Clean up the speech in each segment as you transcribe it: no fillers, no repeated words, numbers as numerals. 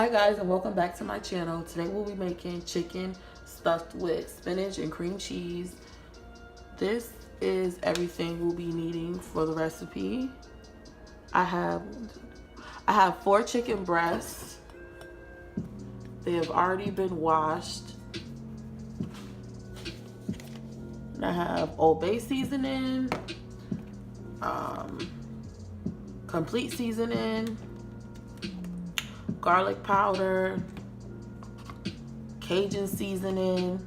Hi guys, and welcome back to my channel. Today we'll be making chicken stuffed with spinach and cream cheese. This is everything we'll be needing for the recipe. I have 4 chicken breasts. They have already been washed. And I have Old Bay seasoning, complete seasoning, garlic powder, Cajun seasoning.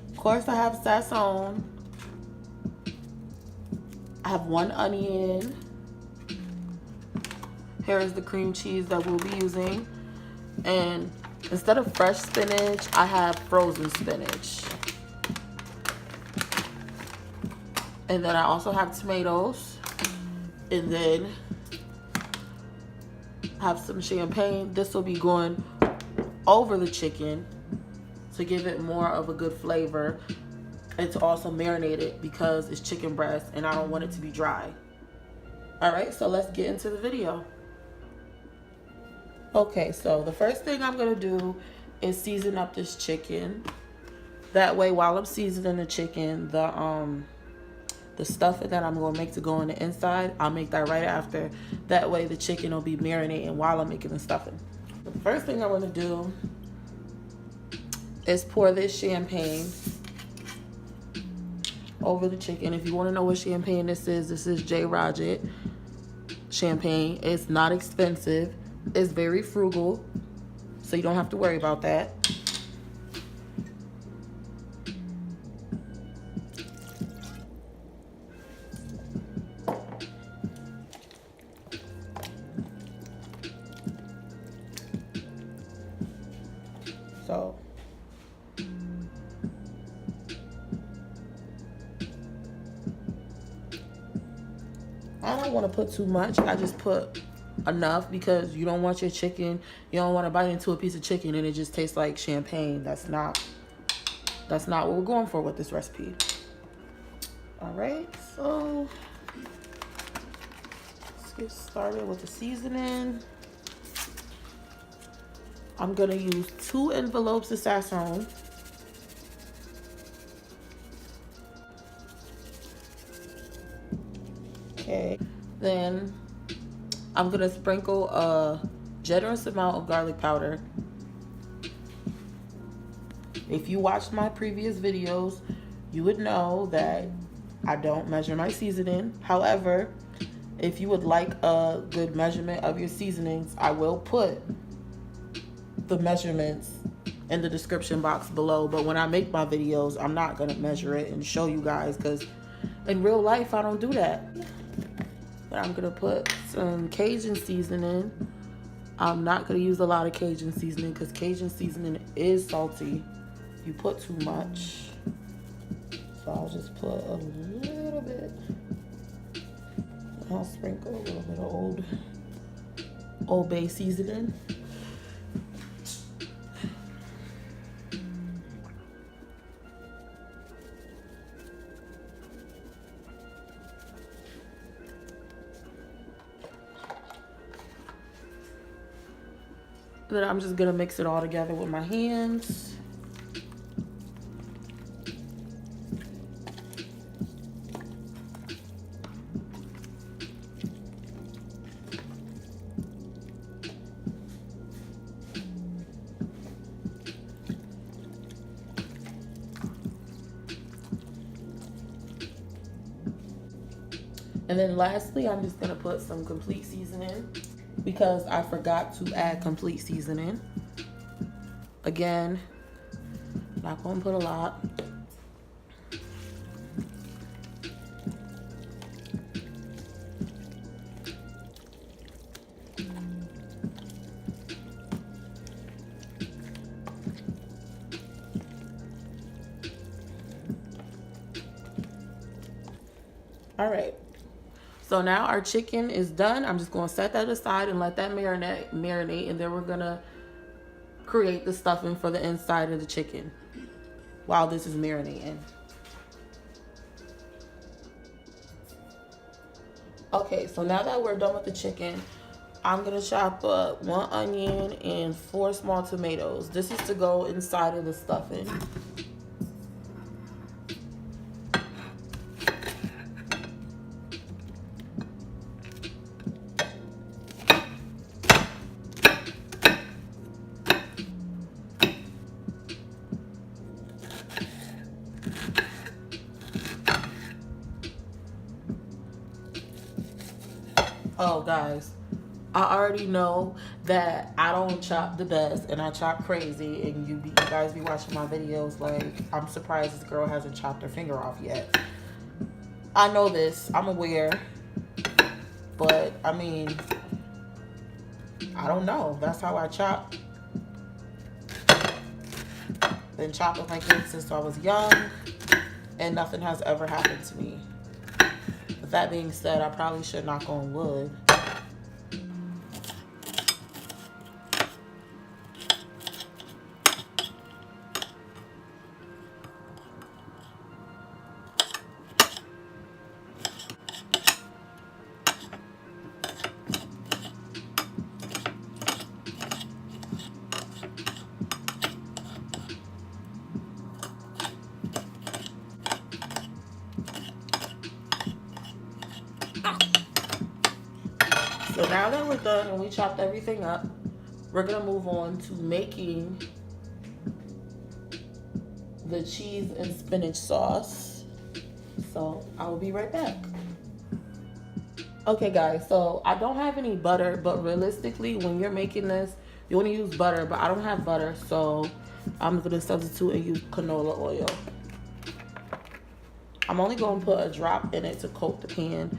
Of course, I have sazon. I have 1 onion. Here is the cream cheese that we'll be using. And instead of fresh spinach, I have frozen spinach. And then I also have tomatoes. And then I have some champagne. This will be going over the chicken to give it more of a good flavor and to also marinate it because it's chicken breast and I don't want it to be dry. All right, so let's get into the video. Okay, so the first thing I'm gonna do is season up this chicken. That way, while I'm seasoning the chicken, the stuffing that I'm gonna make to go on the inside, I'll make that right after. That way the chicken will be marinating while I'm making the stuffing. The first thing I wanna do is pour this champagne over the chicken. If you wanna know what champagne this is J. Roget champagne. It's not expensive. It's very frugal, so you don't have to worry about that. So I don't want to put too much. I just put enough because you don't want your chicken, you don't want to bite into a piece of chicken and it just tastes like champagne. That's not what we're going for with this recipe. All right, so let's get started with the seasoning. I'm gonna use 2 envelopes of sazon. Okay, then I'm gonna sprinkle a generous amount of garlic powder. If you watched my previous videos, you would know that I don't measure my seasoning. However, if you would like a good measurement of your seasonings, I will put the measurements in the description box below. But when I make my videos, I'm not gonna measure it and show you guys because in real life, I don't do that. But I'm gonna put some Cajun seasoning. I'm not gonna use a lot of Cajun seasoning because Cajun seasoning is salty. You put too much. So I'll just put a little bit. I'll sprinkle a little bit of Old Bay seasoning. Then I'm just gonna mix it all together with my hands. And then lastly, I'm just gonna put some complete seasoning because I forgot to add complete seasoning. Again, not gonna put a lot. All right. So now our chicken is done. I'm just gonna set that aside and let that marinate, and then we're gonna create the stuffing for the inside of the chicken while this is marinating. Okay, so now that we're done with the chicken, I'm gonna chop up 1 onion and 4 small tomatoes. This is to go inside of the stuffing. Oh, guys, I already know that I don't chop the best and I chop crazy, and you guys be watching my videos like, I'm surprised this girl hasn't chopped her finger off yet. I know this, I'm aware, but I mean, I don't know. That's how I chop. Been chopping like this since I was young, and nothing has ever happened to me. With that being said, I probably should knock on wood. So now that we're done and we chopped everything up, we're gonna move on to making the cheese and spinach sauce. So I will be right back. Okay guys, so I don't have any butter, but realistically when you're making this, you want to use butter, but I don't have butter, so I'm gonna substitute and use canola oil. I'm only gonna put a drop in it to coat the pan.